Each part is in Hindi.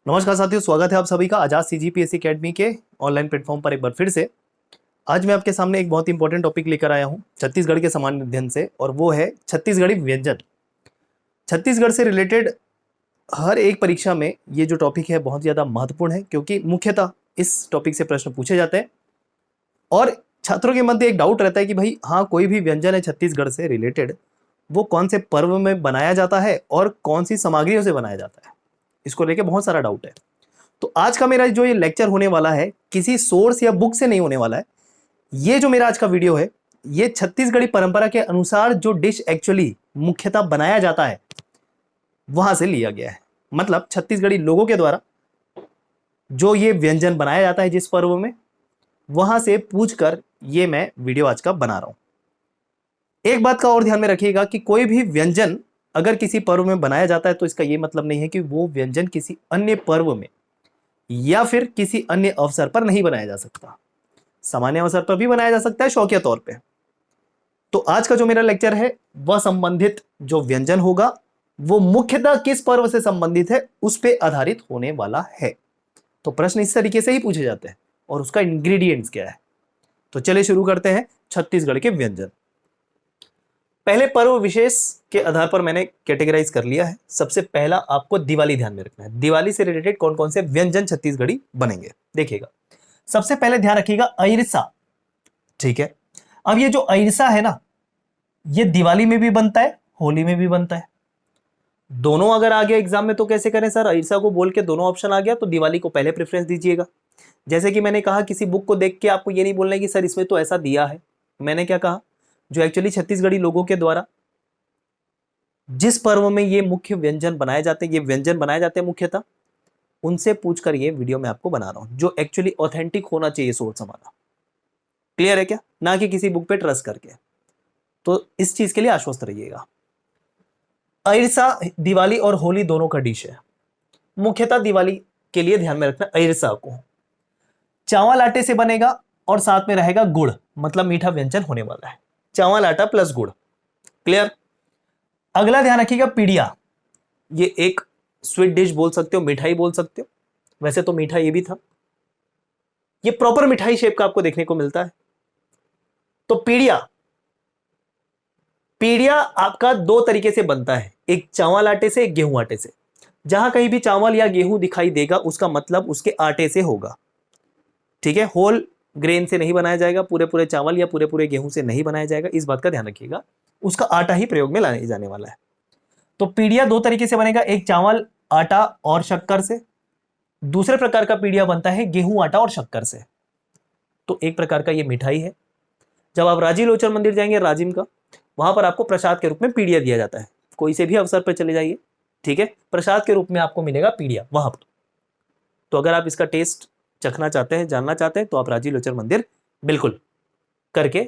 नमस्कार साथियों, स्वागत है आप सभी का आजाद सीजीपीएससी एकेडमी के ऑनलाइन प्लेटफॉर्म पर एक बार फिर से। आज मैं आपके सामने एक बहुत इंपॉर्टेंट टॉपिक लेकर आया हूं छत्तीसगढ़ के सामान्य अध्ययन से, और वो है छत्तीसगढ़ी व्यंजन। छत्तीसगढ़ से रिलेटेड हर एक परीक्षा में ये जो टॉपिक है बहुत ज़्यादा महत्वपूर्ण है, क्योंकि मुख्यतः इस टॉपिक से प्रश्न पूछे जाते हैं और छात्रों के मध्य एक डाउट रहता है कि भाई हाँ, कोई भी व्यंजन है छत्तीसगढ़ से रिलेटेड, वो कौन से पर्व में बनाया जाता है और कौन सी सामग्रियों से बनाया जाता है। इसको लेके बहुत सारा डाउट है। तो आज का मेरा जो ये लेक्चर होने वाला है किसी सोर्स या बुक से नहीं होने वाला है। ये जो मेरा आज का वीडियो है ये छत्तीसगढ़ी परंपरा के अनुसार जो डिश एक्चुअली मुख्यतः बनाया जाता है वहां से लिया गया है। मतलब छत्तीसगढ़ी लोगों के द्वारा जो ये व्यंजन बनाया जाता है जिस पर्व में, वहां से पूछकर ये मैं वीडियो आज का बना रहा हूं। एक बात का और ध्यान में रखिएगा कि कोई भी व्यंजन अगर किसी पर्व में बनाया जाता है तो इसका यह मतलब नहीं है कि वो व्यंजन किसी अन्य पर्व में या फिर किसी अन्य अवसर पर नहीं बनाया जा सकता। सामान्य अवसर पर भी बनाया जा सकता है, शौकिया तौर पे। तो आज का जो मेरा लेक्चर है वह संबंधित जो व्यंजन होगा वो मुख्यतः किस पर्व से संबंधित है उस पे आधारित होने वाला है। तो प्रश्न इस तरीके से ही पूछे जाते हैं और उसका इंग्रेडिएंट्स क्या है। तो चलिए शुरू करते हैं छत्तीसगढ़ के व्यंजन। पहले पर्व विशेष के आधार पर मैंने कैटेगराइज कर लिया है। सबसे पहला आपको दिवाली ध्यान में रखना है। दिवाली से रिलेटेड कौन कौन से व्यंजन छत्तीसगढ़ी बनेंगे देखिएगा। सबसे पहले ध्यान रखिएगा अइरसा। ठीक है, अब ये जो अइरसा है ना, ये दिवाली में भी बनता है, होली में भी बनता है। दोनों अगर आ गया एग्जाम में तो कैसे करें सर? अइरसा को बोल के दोनों ऑप्शन आ गया तो दिवाली को पहले प्रेफरेंस दीजिएगा। जैसे कि मैंने कहा किसी बुक को देख के आपको ये नहीं बोलना है कि सर इसमें तो ऐसा दिया है। मैंने क्या कहा, जो एक्चुअली छत्तीसगढ़ी लोगों के द्वारा जिस पर्व में ये मुख्य व्यंजन बनाए जाते हैं, ये व्यंजन बनाए जाते हैं मुख्यतः, उनसे पूछकर ये वीडियो मैं आपको बना रहा हूं, जो एक्चुअली ऑथेंटिक होना चाहिए सोर्स हमारा। क्लियर है क्या? ना कि किसी बुक पे ट्रस्ट करके। तो इस चीज के लिए आश्वस्त रहिएगा। अइरसा दिवाली और होली दोनों का डिश है। मुख्यतः दिवाली के लिए ध्यान में रखना अइरसा को चावल आटे से बनेगा और साथ में रहेगा गुड़, मतलब मीठा व्यंजन होने वाला है। चावल आटा प्लस गुड़। क्लियर? अगला ध्यान रखिएगा पीड़िया। ये एक स्वीट डिश बोल सकते हो, मिठाई बोल सकते हो। वैसे तो मीठा ये भी था। ये प्रॉपर मिठाई शेप का आपको देखने को मिलता है। तो पीड़िया, पीड़िया आपका दो तरीके से बनता है, एक चावल आटे से, एक गेहूं आटे से। जहां कहीं भी चावल या गेहूं दिखाई देगा उसका मतलब उसके आटे से होगा। ठीक है, होल ग्रेन से नहीं बनाया जाएगा, पूरे पूरे चावल या पूरे पूरे गेहूं से नहीं बनाया जाएगा। इस बात का ध्यान रखिएगा, उसका आटा ही प्रयोग में लाने जाने वाला है। तो पीड़िया दो तरीके से बनेगा, एक चावल आटा और शक्कर से, दूसरे प्रकार का पीड़िया बनता है गेहूं आटा और शक्कर से। तो एक प्रकार का ये मिठाई है। जब आप राजी लोचन मंदिर जाएंगे राजिम का, वहां पर आपको प्रसाद के रूप में पीड़िया दिया जाता है। कोई से भी अवसर पर चले जाइए, ठीक है, प्रसाद के रूप में आपको मिलेगा पीड़िया वहां पर। तो अगर आप इसका टेस्ट चखना चाहते हैं, जानना चाहते हैं, तो आप राजी लोचन मंदिर बिल्कुल करके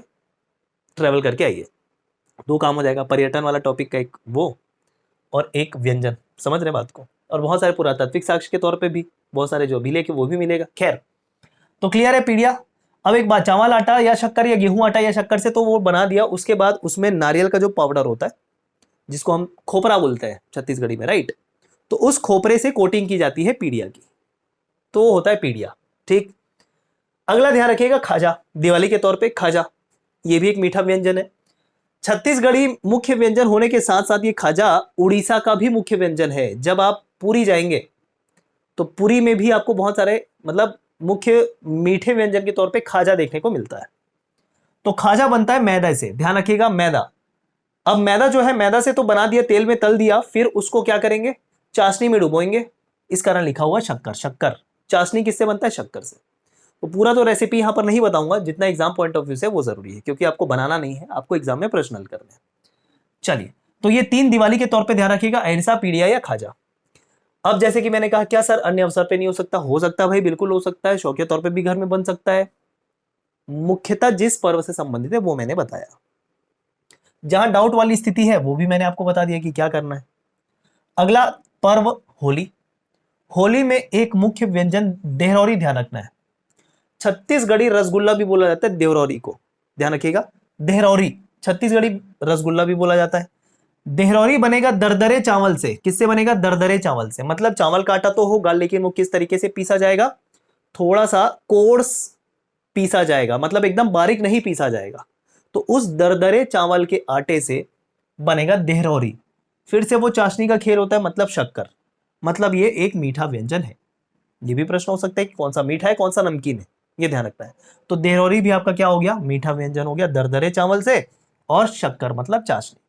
ट्रेवल करके आइए। दो काम हो जाएगा, पर्यटन वाला टॉपिक का एक वो, और एक व्यंजन। समझ रहे बात को? और बहुत सारे पुरातात्विक साक्ष्य के तौर पे भी बहुत सारे जो अभिलेख वो भी मिलेगा। खैर, तो क्लियर है पीड़िया। अब एक बात, चावल आटा या शक्कर या गेहूं आटा या शक्कर से तो वो बना दिया, उसके बाद उसमें नारियल का जो पाउडर होता है जिसको हम खोपरा बोलते हैं छत्तीसगढ़ी में, राइट? तो उस खोपरे से कोटिंग की जाती है पीड़िया की, तो वो होता है पीड़िया। ठीक। अगला ध्यान रखिएगा खाजा। दिवाली के तौर पे खाजा, ये भी एक मीठा व्यंजन है। छत्तीसगढ़ी मुख्य व्यंजन होने के साथ साथ ये खाजा उड़ीसा का भी मुख्य व्यंजन है। जब आप पुरी जाएंगे तो पुरी में भी आपको बहुत सारे मतलब मुख्य मीठे व्यंजन के तौर पे खाजा देखने को मिलता है। तो खाजा बनता है मैदा से, ध्यान रखिएगा मैदा। अब मैदा जो है, मैदा से तो बना दिया, तेल में तल दिया, फिर उसको क्या करेंगे, चाशनी में डुबोएंगे। इस कारण लिखा हुआ शक्कर। शक्कर, चाशनी किससे बनता है? शक्कर से। तो पूरा तो रेसिपी यहां पर नहीं बताऊंगा, जितना एग्जाम पॉइंट ऑफ व्यू से वो जरूरी है, क्योंकि आपको बनाना नहीं है, आपको एग्जाम में प्रश्न हल करने हैं। चलिए, तो ये तीन दिवाली के तौर पे ध्यान रखिएगा, अहिंसा, पीड़िया या खाजा। अब जैसे कि मैंने कहा, क्या सर अन्य अवसर पे नहीं हो सकता? हो सकता है भाई, बिल्कुल हो सकता है। शौकिया तौर पे भी घर में बन सकता है। मुख्यतः जिस पर्व से संबंधित है वो मैंने बताया। जहां डाउट वाली स्थिति है वो भी मैंने आपको बता दिया कि क्या करना है। अगला पर्व होली। होली में एक मुख्य व्यंजन देहरौरी, ध्यान रखना है। छत्तीसगढ़ी रसगुल्ला भी बोला जाता है देवरौरी को, ध्यान रखिएगा। देहरौरी छत्तीसगढ़ी रसगुल्ला भी बोला जाता है। देहरौरी बनेगा दरदरे चावल से। किससे बनेगा? दरदरे चावल से। मतलब चावल का आटा तो होगा, लेकिन वो किस तरीके से पीसा जाएगा? थोड़ा सा कोर्स पीसा जाएगा, मतलब एकदम बारीक नहीं पीसा जाएगा। तो उस दरदरे चावल के आटे से बनेगा देहरौरी। फिर से वो चाशनी का खेल होता है, मतलब शक्कर। मतलब ये एक मीठा व्यंजन है। ये भी प्रश्न हो सकता है कि कौन सा मीठा है कौन सा नमकीन है, ये ध्यान रखना है। तो देहरौरी भी आपका क्या हो गया? मीठा व्यंजन हो गया, दरदरे चावल से। और शक्कर मतलब चाशनी,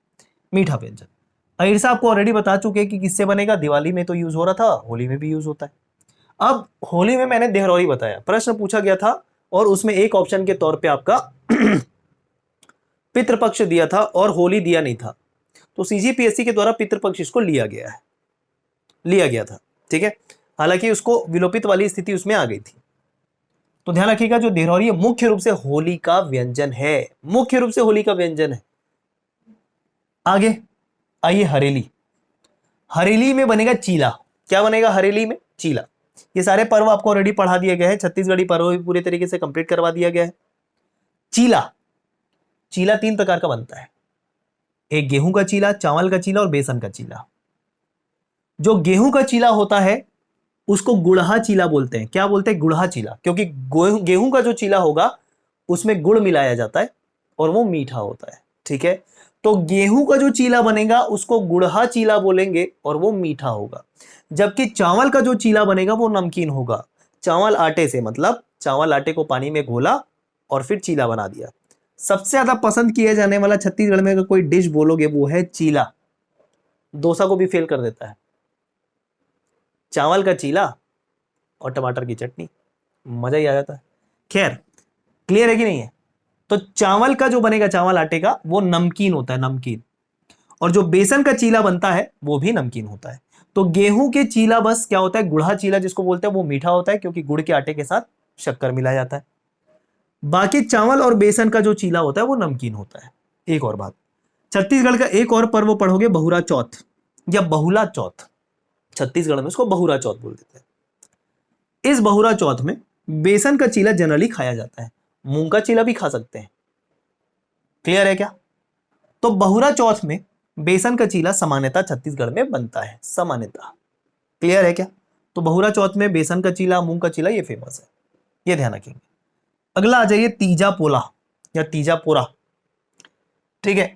मीठा व्यंजन। अहिरसा आपको ऑलरेडी बता चुके हैं कि किससे बनेगा। दिवाली में तो यूज हो रहा था, होली में भी यूज होता है। अब होली में मैंने देहरौरी बताया, प्रश्न पूछा गया था और उसमें एक ऑप्शन के तौर पे आपका पितृपक्ष दिया था और होली दिया नहीं था। तो सीजीपीएससी के द्वारा पितृपक्ष इसको लिया गया था। ठीक है, हालांकि उसको विलोपित वाली स्थिति उसमें आ गई थी। तो ध्यान रखिएगा, जो देहरौरी है मुख्य रूप से होली का व्यंजन है, मुख्य रूप से होली का व्यंजन है। आगे आइए, हरेली। हरेली में बनेगा चीला। क्या बनेगा हरेली में? चीला। ये सारे पर्व आपको ऑलरेडी पढ़ा दिए गए हैं, छत्तीसगढ़ी पर्व भी पूरे तरीके से कंप्लीट करवा दिया गया है। चीला, चीला 3 प्रकार का बनता है। एक गेहूं का चीला, चावल का चीला और बेसन का चीला। जो गेहूं का चीला होता है उसको गुड़हा चीला बोलते हैं। क्या बोलते हैं? गुड़हा चीला, क्योंकि गेहूं का जो चीला होगा उसमें गुड़ मिलाया जाता है और वो मीठा होता है। ठीक है, तो गेहूं का जो चीला बनेगा उसको गुड़हा चीला बोलेंगे और वो मीठा होगा। जबकि चावल का जो चीला बनेगा वो नमकीन होगा। चावल आटे से, मतलब चावल आटे को पानी में घोला और फिर चीला बना दिया। सबसे ज्यादा पसंद किया जाने वाला छत्तीसगढ़ में अगर कोई डिश बोलोगे वो है चीला। डोसा को भी फेल कर देता है। चावल का चीला और टमाटर की चटनी, मजा ही आ जाता है। खैर, क्लियर है कि नहीं है? तो चावल का जो बनेगा, चावल आटे का, वो नमकीन होता है, नमकीन। और जो बेसन का चीला बनता है वो भी नमकीन होता है। तो गेहूं के चीला बस क्या होता है? गुड़ा चीला जिसको बोलते हैं, वो मीठा होता है क्योंकि गुड़ के आटे के साथ शक्कर मिलाया जाता है। बाकी चावल और बेसन का जो चीला होता है वो नमकीन होता है। एक और बात, छत्तीसगढ़ का एक और पर्व पढ़ोगे, बहुरा चौथ या बहुला चौथ। छत्तीसगढ़ में उसको बहुरा चौथ बोल देते हैं। इस बहुरा चौथ में बेसन का चीला जनरली खाया जाता है, मूंग का चीला भी खा सकते हैं। क्लियर है क्या? तो बहुरा चौथ में बेसन का चीला सामान्यतः छत्तीसगढ़ में बनता है, सामान्यतः। क्लियर है क्या? तो बहुरा चौथ में बेसन का चीला, मूंग का चीला, ये फेमस है, ये ध्यान रखेंगे। अगला आ जाइए, तीजा पोला या तीजा पोरा। ठीक है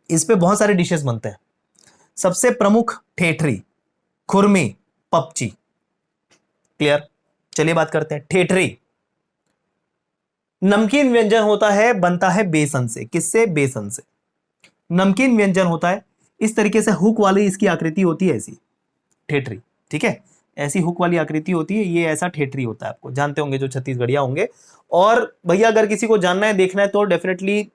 इस पे बहुत सारे डिशेस बनते हैं। सबसे प्रमुख ठेठरी, खुरमी, पपची। क्लियर? चलिए बात करते हैं। ठेठरी नमकीन व्यंजन होता है, बनता है बेसन से। किससे? बेसन से। नमकीन व्यंजन होता है, इस तरीके से हुक वाली इसकी आकृति होती है, ऐसी ठेठरी। ठीक है, ऐसी हुक वाली आकृति होती है, ये ऐसा ठेठरी होता है। आपको जानते होंगे जो छत्तीसगढ़िया होंगे। और भैया अगर किसी को जानना है, देखना है, तो डेफिनेटली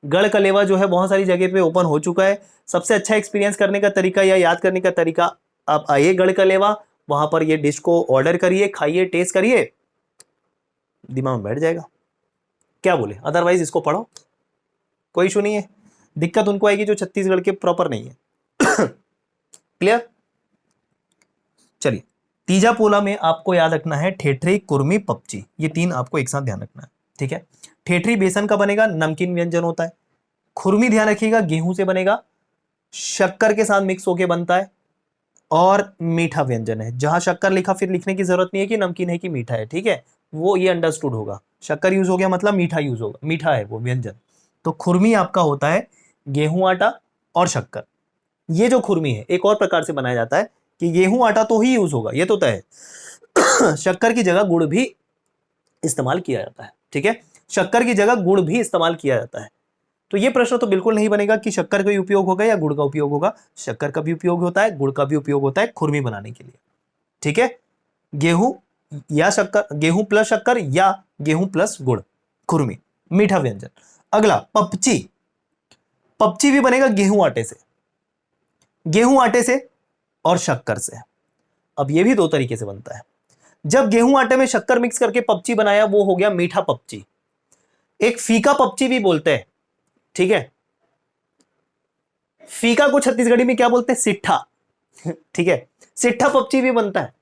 गढ़ कलेवा जो है बहुत सारी जगह पे ओपन हो चुका है। सबसे अच्छा एक्सपीरियंस करने का तरीका या याद करने का तरीका, आप आइए गढ़ कलेवा, वहां पर ये डिश को ऑर्डर करिए, खाइए, टेस्ट करिए, दिमाग में बैठ जाएगा। क्या बोले? अदरवाइज इसको पढ़ो, कोई इशू नहीं है। दिक्कत उनको आएगी जो छत्तीसगढ़ के प्रॉपर नहीं है। क्लियर? चलिए, तीजा पोला में आपको याद रखना है ठेठरी, कुर्मी, पपची, ये 3 आपको एक साथ ध्यान रखना है। ठीक है, ठेठरी बेसन का बनेगा, नमकीन व्यंजन होता है। खुरमी ध्यान रखिएगा, गेहूं से बनेगा, शक्कर के साथ मिक्स होके बनता है और मीठा व्यंजन है। जहां शक्कर लिखा फिर लिखने की जरूरत नहीं है कि नमकीन है कि मीठा है। ठीक है, वो ये अंडरस्टूड होगा, शक्कर यूज हो गया मतलब मीठा यूज होगा, मीठा है वो व्यंजन। तो खुरमी आपका होता है गेहूं आटा और शक्कर। ये जो खुरमी है एक और प्रकार से बनाया जाता है कि गेहूं आटा तो ही यूज होगा, ये तो तय है। शक्कर की जगह गुड़ भी इस्तेमाल किया जाता है। ठीक है, शक्कर की जगह गुड़ भी इस्तेमाल किया जाता है। तो ये प्रश्न तो बिल्कुल नहीं बनेगा कि शक्कर का उपयोग होगा या गुड़ का उपयोग होगा। शक्कर का भी उपयोग होता है, गुड़ का भी उपयोग होता है खुरमी बनाने के लिए। ठीक है, गेहूं या शक्कर, गेहूं प्लस शक्कर या गेहूं प्लस गुड़, खुरमी, मीठा व्यंजन। अगला पपची। पपची भी बनेगा गेहूं आटे से, गेहूं आटे से और शक्कर से। अब ये भी 2 तरीके से बनता है। जब गेहूं आटे में शक्कर मिक्स करके पपची बनाया, वो हो गया मीठा पपची। एक फीका पपची भी बोलते हैं। ठीक है, फीका को छत्तीसगढ़ी में क्या बोलते हैं? सिट्ठा। ठीक है, सिट्ठा पपची भी बनता है,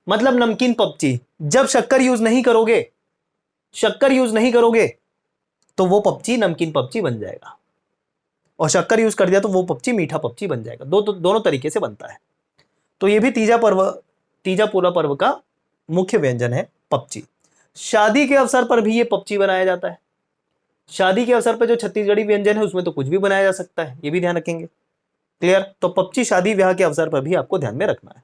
मतलब नमकीन पपची। जब शक्कर यूज नहीं करोगे, शक्कर यूज नहीं करोगे तो वो पपची नमकीन पपची बन जाएगा। और शक्कर यूज कर दिया तो वो पपची मीठा पपची बन जाएगा। दोनों तरीके से बनता है। तो ये भी तीजा पूरा पर्व का मुख्य व्यंजन है पपची। शादी के अवसर पर भी ये पपची बनाया जाता है। शादी के अवसर पर जो छत्तीसगढ़ी व्यंजन है उसमें तो कुछ भी बनाया जा सकता है, ये भी ध्यान रखेंगे। क्लियर? तो पपची शादी ब्याह के अवसर पर भी आपको ध्यान में रखना है।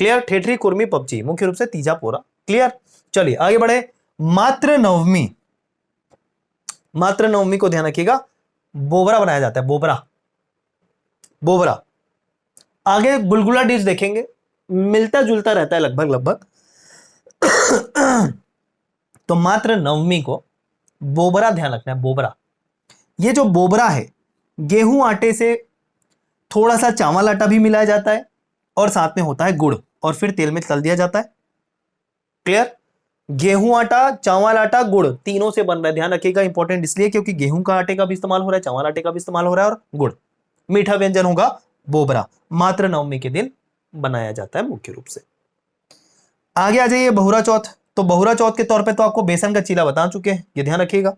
क्लियर? ठेठरी कुर्मी पपची मुख्य रूप से तीजा पोरा। क्लियर? चलिए आगे बढ़े। मात्र नवमी, मात्र नवमी को ध्यान रखिएगा, बोबरा बनाया जाता है। बोबरा, बोबरा। आगे गुलगुला डिश देखेंगे, मिलता जुलता रहता है लगभग लगभग। तो मात्र नवमी को बोबरा ध्यान रखना है। बोबरा, ये जो बोबरा है गेहूं आटे से थोड़ा सा चावल आटा भी मिलाया जाता है और साथ में होता है गुड़ और फिर तेल में तल दिया जाता है। क्लियर? गेहूं आटा, चावल आटा, गुड़ तीनों से बन रहा है। ध्यान रखिएगा, इंपॉर्टेंट इसलिए क्योंकि गेहूं का आटे का भी इस्तेमाल हो रहा है, चावल आटे का भी इस्तेमाल हो रहा है और गुड़। मीठा व्यंजन होगा बोबरा, मात्र नवमी के दिन बनाया जाता है मुख्य रूप से। आगे आ जाइए बहुरा चौथ। तो बहुरा चौथ के तौर पे तो आपको बेसन का चीला बता चुके हैं, ये ध्यान रखिएगा।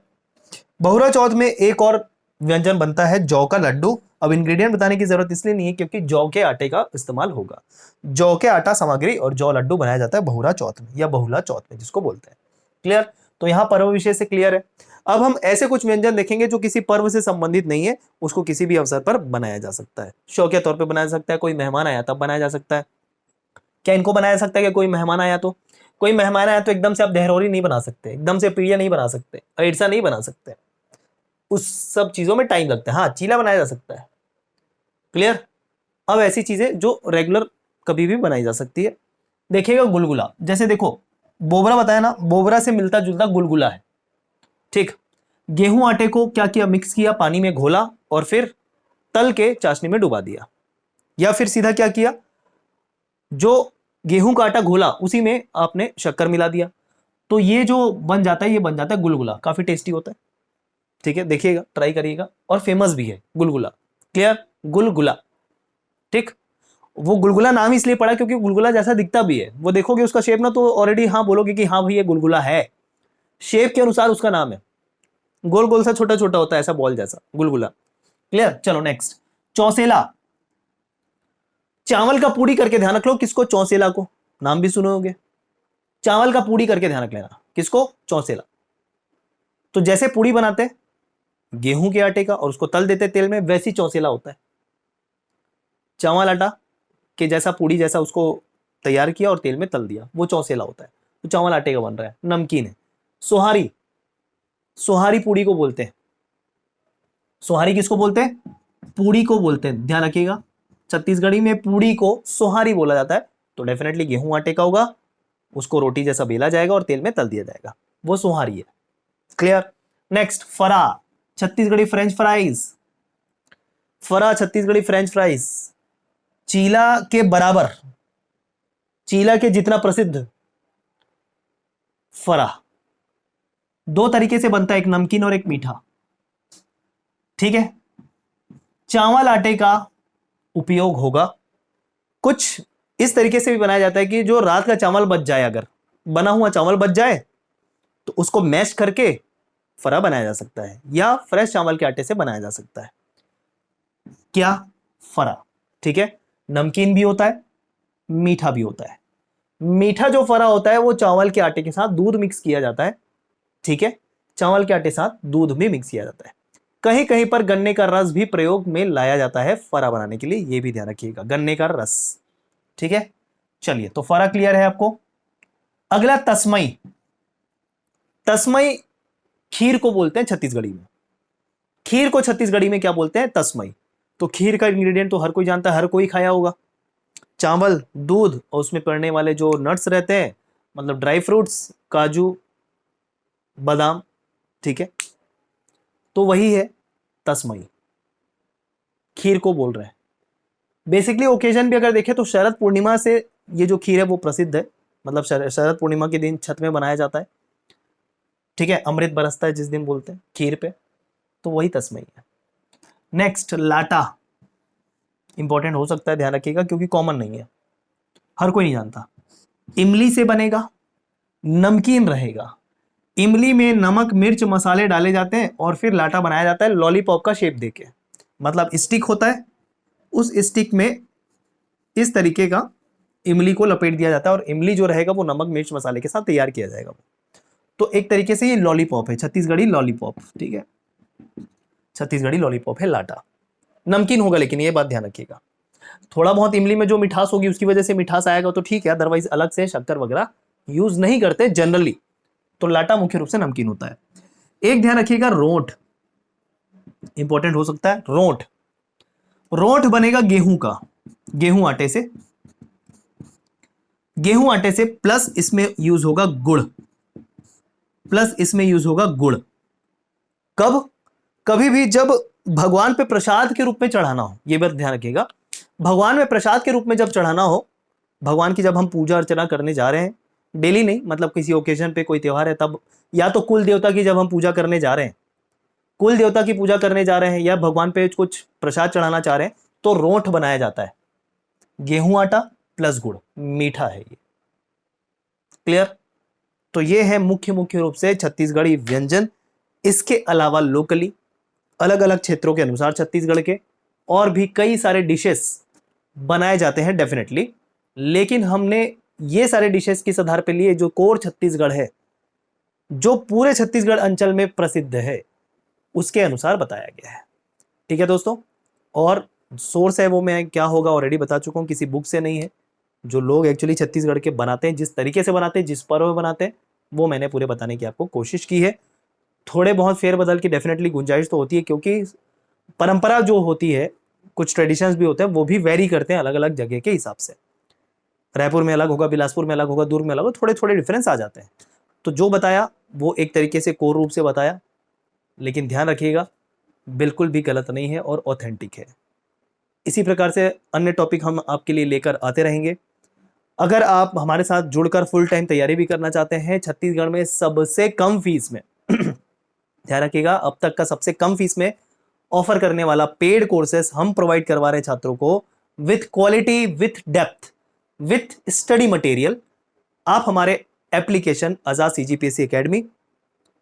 बहुरा चौथ में एक और व्यंजन बनता है जौ का लड्डू। अब इंग्रेडिएंट बताने की जरूरत इसलिए नहीं है क्योंकि जौ के आटे का इस्तेमाल होगा। जौ के आटा सामग्री और जौ लड्डू बनाया जाता है बहुरा चौथ में या बहुला चौथ में जिसको बोलते हैं। क्लियर? तो यहां पर्व विशेष से क्लियर है। अब हम ऐसे कुछ व्यंजन देखेंगे जो किसी पर्व से संबंधित नहीं है, उसको किसी भी अवसर पर बनाया जा सकता है। शौकिया तौर पर बनाया जा सकता है, कोई मेहमान आया तब बनाया जा सकता है। क्या इनको बनाया जा सकता है कि कोई मेहमान आया तो? कोई मेहमान आया तो एकदम से आप देहरोरी नहीं बना सकते, एकदम से प्रिया नहीं बना सकते, ऐसा नहीं बना सकते, उस सब चीजों में टाइम लगता है। हाँ, चीला बनाया जा सकता है। क्लियर? अब ऐसी चीजें जो रेगुलर कभी भी बनाई जा सकती है। देखिएगा गुलगुला, जैसे देखो बोबरा बताया ना, बोबरा से मिलता जुलता गुलगुला है। ठीक, गेहूं आटे को क्या किया, मिक्स किया, पानी में घोला और फिर तल के चाशनी में डुबा दिया, या फिर सीधा क्या किया, जो गेहूं का आटा घोला उसी में आपने शक्कर मिला दिया, तो ये जो बन जाता है, ये बन जाता है गुलगुला। काफी टेस्टी होता है। ठीक है, देखिएगा, ट्राई करिएगा, और फेमस भी है गुलगुला। क्लियर? गुलगुला। ठीक, वो गुलगुला नाम इसलिए पड़ा क्योंकि गुलगुला जैसा दिखता भी है। वो देखोगे उसका शेप ना तो ऑलरेडी हाँ बोलोगे कि हाँ भाई ये गुलगुला है, शेप के अनुसार उसका नाम है। गोल गोल सा छोटा छोटा होता है, ऐसा बॉल जैसा, गुलगुला। क्लियर? चलो नेक्स्ट, चौसेला। चावल का पूड़ी करके ध्यान रख लो, किसको? चौसेला को। नाम भी सुने होंगे, चावल का पूड़ी करके ध्यान रख लेना, किसको? चौसेला। तो जैसे पूड़ी बनाते गेहूं के आटे का और उसको तल देते तेल में, वैसी चौसेला होता है। चावल आटा के जैसा पूड़ी जैसा उसको तैयार किया और तेल में तल दिया, वो चौसेला होता है। तो चावल आटे का बन रहा है। नमकीन है सोहारी, सोहारी पूड़ी को बोलते हैं। सोहारी किसको बोलते हैं? पूड़ी को बोलते हैं। ध्यान रखिएगा, छत्तीसगढ़ी में पूड़ी को सोहारी बोला जाता है। तो डेफिनेटली गेहूं आटे का होगा, उसको रोटी जैसा बेला जाएगा और तेल में तल दिया जाएगा, वो सोहारी है। क्लियर? नेक्स्ट, फरा, छत्तीसगढ़ी फ्रेंच फ्राइज। फरा छत्तीसगढ़ी फ्रेंच फ्राइज, चीला के बराबर, चीला के जितना प्रसिद्ध फरा। दो तरीके से बनता है, एक नमकीन और एक मीठा। ठीक है, चावल आटे का उपयोग होगा। कुछ इस तरीके से भी बनाया जाता है कि जो रात का चावल बच जाए, अगर बना हुआ चावल बच जाए तो उसको मैश करके फरा बनाया जा सकता है, या फ्रेश चावल के आटे से बनाया जा सकता है। क्या? फरा। ठीक है, नमकीन भी होता है, मीठा भी होता है। मीठा जो फरा होता है वो चावल के आटे के साथ दूध मिक्स किया जाता है। ठीक है, चावल के आटे साथ दूध भी मिक्स किया जाता है। कहीं कहीं पर गन्ने का रस भी प्रयोग में लाया जाता है फरा बनाने के लिए, ये भी ध्यान रखिएगा, गन्ने का रस। ठीक है, चलिए, तो फरा क्लियर है आपको। अगला तस्मई। तस्मई खीर को बोलते हैं छत्तीसगढ़ी में। खीर को छत्तीसगढ़ी में क्या बोलते हैं? तस्मई। तो खीर का इंग्रेडिएंट तो हर कोई जानता है, हर कोई खाया होगा। चावल, दूध और उसमें पड़ने वाले जो नट्स रहते हैं, मतलब ड्राई फ्रूट्स, काजू, बादाम। ठीक है, तो वही है तस्मई, खीर को बोल रहे हैं। बेसिकली ओकेजन भी अगर देखें तो शरद पूर्णिमा से ये जो खीर है वो प्रसिद्ध है, मतलब शरद पूर्णिमा के दिन छत में बनाया जाता है। ठीक है, अमृत बरसता है जिस दिन बोलते हैं खीर पे, तो वही तस्मई है। नेक्स्ट, लाटा। इंपॉर्टेंट हो सकता है, ध्यान रखिएगा, क्योंकि कॉमन नहीं है, हर कोई नहीं जानता। इमली से बनेगा, नमकीन रहेगा। इमली में नमक, मिर्च, मसाले डाले जाते हैं और फिर लाटा बनाया जाता है लॉलीपॉप का शेप देके। मतलब स्टिक होता है, उस स्टिक में इस तरीके का इमली को लपेट दिया जाता है और इमली जो रहेगा वो नमक मिर्च मसाले के साथ तैयार किया जाएगा। तो एक तरीके से ये लॉलीपॉप है, छत्तीसगढ़ी लॉलीपॉप, ठीक है, छत्तीसगढ़ी लॉलीपॉप है लाटा। नमकीन होगा लेकिन ये बात ध्यान रखिएगा, थोड़ा बहुत इमली में जो मिठास होगी उसकी वजह से मिठास आएगा तो ठीक है, अदरवाइज अलग से शक्कर वगैरह यूज नहीं करते जनरली। तो लाटा मुख्य रूप से नमकीन होता है। एक ध्यान रखिएगा, रोट इंपॉर्टेंट हो सकता है। रोट, रोट बनेगा गेहूं का, गेहूं आटे से, गेहूं आटे से, प्लस इसमें यूज होगा गुड़, प्लस इसमें यूज होगा गुड़। कब? कभी भी जब भगवान पे प्रसाद के रूप में चढ़ाना हो, यह बात ध्यान रखिएगा, भगवान में प्रसाद के रूप में जब चढ़ाना हो, भगवान की जब हम पूजा अर्चना करने जा रहे हैं, डेली नहीं, मतलब किसी ओकेजन पे कोई त्योहार है तब, या तो कुल देवता की जब हम पूजा करने जा रहे हैं, कुल देवता की पूजा करने जा रहे हैं, या भगवान पे कुछ प्रसाद चढ़ाना चाह रहे हैं, तो रोट बनाया जाता है, गेहूं आटा प्लस गुड़, मीठा है ये। क्लियर? तो ये है मुख्य रूप से छत्तीसगढ़ी व्यंजन। इसके अलावा लोकली अलग अलग क्षेत्रों के अनुसार छत्तीसगढ़ के और भी कई सारे डिशेस बनाए जाते हैं डेफिनेटली, लेकिन हमने ये सारे डिशेस किस आधार पे लिए, जो कोर छत्तीसगढ़ है, जो पूरे छत्तीसगढ़ अंचल में प्रसिद्ध है, उसके अनुसार बताया गया है। ठीक है दोस्तों, और सोर्स है वो मैं क्या होगा ऑलरेडी बता चुका हूं, किसी बुक से नहीं है। जो लोग एक्चुअली छत्तीसगढ़ के बनाते हैं, जिस तरीके से बनाते हैं, जिस पर्व में बनाते हैं, वो मैंने पूरे बताने की आपको कोशिश की है। थोड़े बहुत फेरबदल की डेफिनेटली गुंजाइश तो होती है, क्योंकि परंपरा जो होती है, कुछ ट्रेडिशंस भी होते हैं, वो भी वेरी करते हैं अलग अलग जगह के हिसाब से। रायपुर में अलग होगा, बिलासपुर में अलग होगा, दूर में अलग होगा, थोड़े थोड़े डिफरेंस आ जाते हैं। तो जो बताया वो एक तरीके से कोर रूप से बताया, लेकिन ध्यान रखिएगा बिल्कुल भी गलत नहीं है और ऑथेंटिक है। इसी प्रकार से अन्य टॉपिक हम आपके लिए लेकर आते रहेंगे। अगर आप हमारे साथ जुड़कर फुल टाइम तैयारी भी करना चाहते हैं, छत्तीसगढ़ में सबसे कम फीस में ध्यान रखिएगा, अब तक का सबसे कम फीस में ऑफर करने वाला पेड कोर्सेस हम प्रोवाइड करवा रहे हैं छात्रों को, with quality, with depth, with study material. आप हमारे एप्लीकेशन आजाद सीजीपीएससी एकेडमी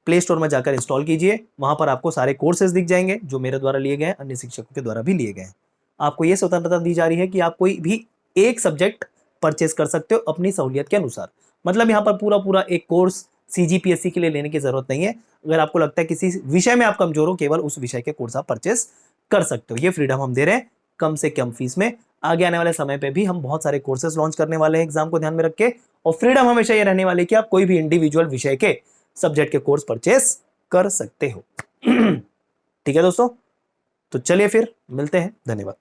प्ले स्टोर में जाकर इंस्टॉल कीजिए, वहां पर आपको सारे कोर्सेज दिख जाएंगे जो मेरे द्वारा लिए गए हैं, अन्य शिक्षकों के द्वारा भी लिए गए हैं। आपको यह स्वतंत्रता दी जा रही है कि आप कोई भी एक सब्जेक्ट परचेस कर सकते हो अपनी सहूलियत के अनुसार। मतलब यहाँ पर पूरा एक कोर्स सीजीपीएससी के लिए लेने की जरूरत नहीं है। अगर आपको लगता है किसी विषय में आप कमजोर हो, केवल उस विषय के कोर्स आप परचेस कर सकते हो। ये फ्रीडम हम दे रहे हैं कम से कम फीस में। आगे आने वाले समय पे भी हम बहुत सारे कोर्सेज लॉन्च करने वाले हैं एग्जाम को ध्यान में रख के, और फ्रीडम हमेशा ये रहने वाली है कि आप कोई भी इंडिविजुअल विषय के सब्जेक्ट के कोर्स परचेस कर सकते हो। ठीक है दोस्तों, तो चलिए फिर मिलते हैं, धन्यवाद।